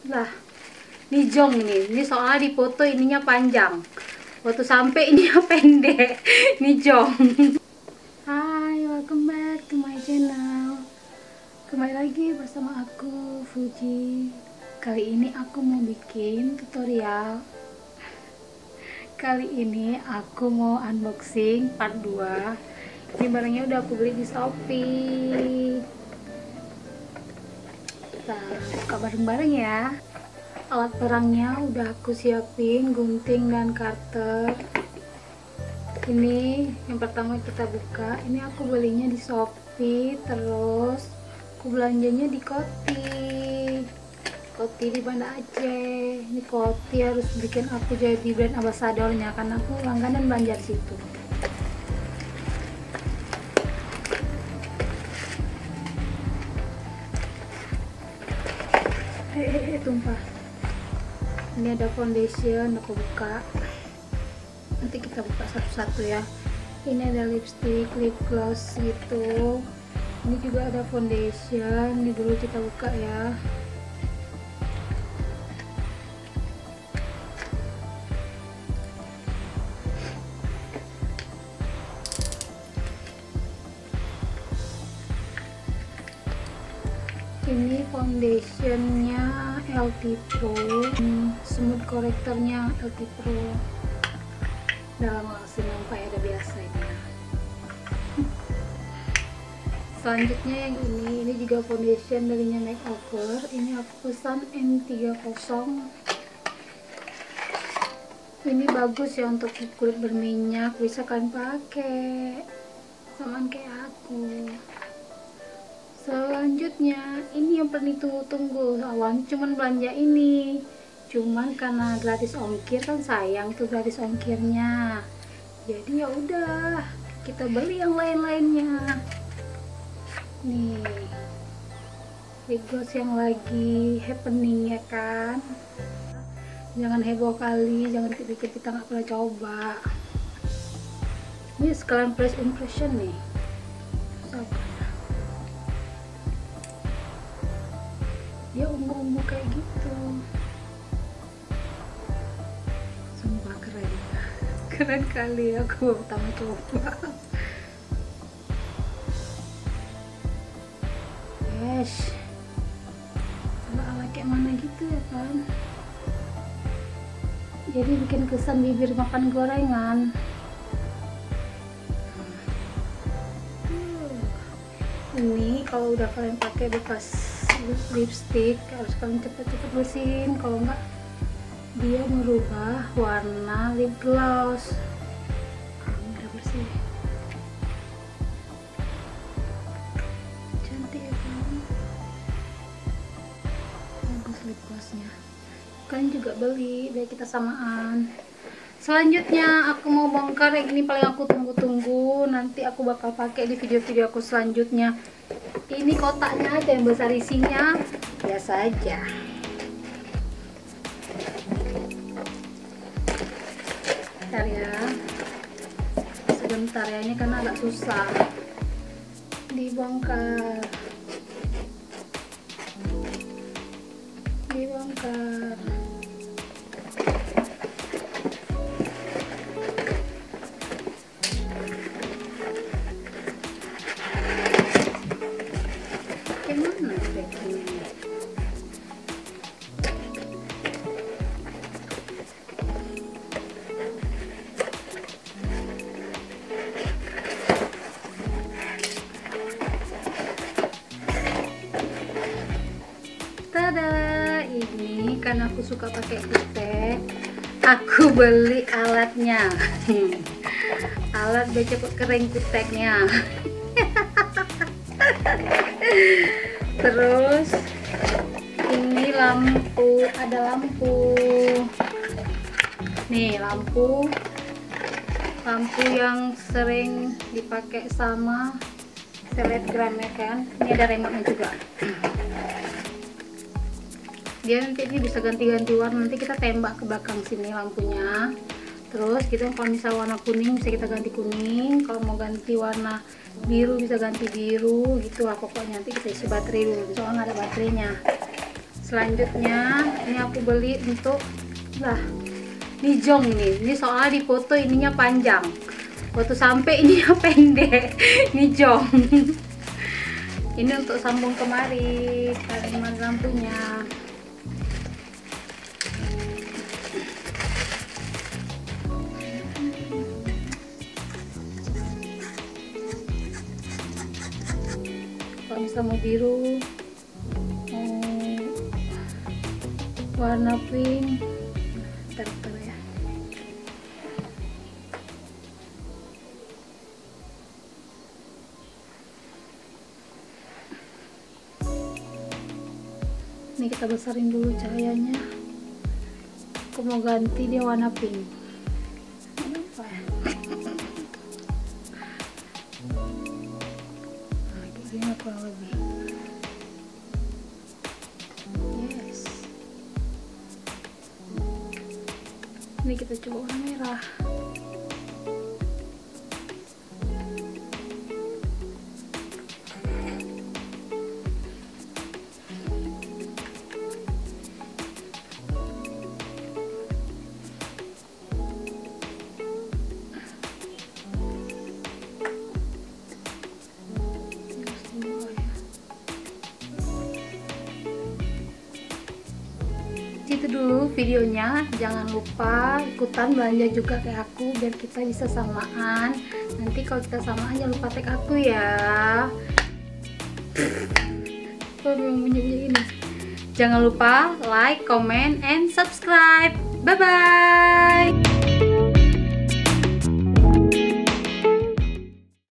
Lah, ini jong ini soalnya di foto ininya panjang, waktu sampai ininya pendek. Ini jong. Hai, welcome back to my channel. Kembali lagi bersama aku, Fuji. Kali ini aku mau bikin tutorial. Kali ini aku mau unboxing part 2. Ini barangnya udah aku beli di Shopee. Kita buka bareng-bareng ya. Alat perangnya udah aku siapin, gunting dan cutter. Ini yang pertama kita buka. Ini aku belinya di Shopee, terus aku belanjanya di Koti di Banda Aceh. Ini Koti harus bikin aku jadi brand ambasadornya karena aku langganan belanja di situ. Tumpah. Ini ada foundation, aku buka. Nanti kita buka satu-satu ya. Ini ada lipstick, lip gloss gitu. Ini juga ada foundation. Ini dulu kita buka ya. Ini foundationnya LT Pro, smooth correctornya LT Pro. Dalam langsung nampak ada biasa ini. Selanjutnya yang ini juga foundation darinya Makeover. Ini aku pesan M30. Ini bagus ya untuk kulit berminyak, bisa kalian pakai samaan kayak aku. Selanjutnya ini yang pernah ditunggu-tunggu, awalnya cuman belanja ini, cuman karena gratis ongkir kan sayang tuh gratis ongkirnya, jadi ya udah kita beli yang lain-lainnya. Nih lip gloss yang lagi happening ya kan, jangan heboh kali, jangan pikir kita nggak pernah coba. Ini sekalian first impression nih. Dia ungu-ungu kayak gitu, sumpah keren. Keren kali, aku pertama coba. Yes, ala kayak mana gitu ya kan, jadi bikin kesan bibir makan gorengan. Ini kalau udah kalian pakai bekas lipstick harus kalian cepet-cepet bersihin, kalau enggak dia merubah warna lip gloss. Udah bersih, cantik ya kan, bagus lip glossnya. Kalian juga beli biar kita samaan. Selanjutnya aku mau bongkar yang ini, paling aku tunggu-tunggu, nanti aku bakal pakai di video-video aku selanjutnya. Ini kotaknya aja yang besar, isinya biasa aja. Bentar ya, sebentar ya, ini kan agak susah dibongkar. Gimana packingnya? Tada, ini kan aku suka pakai kutek, aku beli alatnya. Alat buat cepet kering kuteknya. Terus ini lampu, ada lampu nih, lampu yang sering dipakai sama selebgram ya kan. Ini ada remote juga, dia nanti ini bisa ganti-ganti warna, nanti kita tembak ke belakang sini lampunya. Terus kita kalau misal warna kuning bisa kita ganti kuning, kalau mau ganti warna biru bisa ganti biru gitu lah pokoknya. Nanti kita isi baterai dulu soalnya nggak ada baterainya. Selanjutnya ini aku beli untuk nijong ini soalnya di foto ininya panjang, waktu sampai ininya pendek. Nijong. Ini untuk sambung kemari kalimat lampunya. Kalau misalnya mau biru, warna pink, bentar ya. Ini kita besarin dulu cahayanya. Aku mau ganti dia warna pink. Apa ya? Nah, kayak gini kurang lebih. Yes. Ini kita coba warna merah. Itu dulu videonya, jangan lupa ikutan belanja juga kayak aku biar kita bisa samaan. Nanti kalau kita samaan jangan lupa tag aku ya. Jangan lupa like, comment, and subscribe. Bye bye.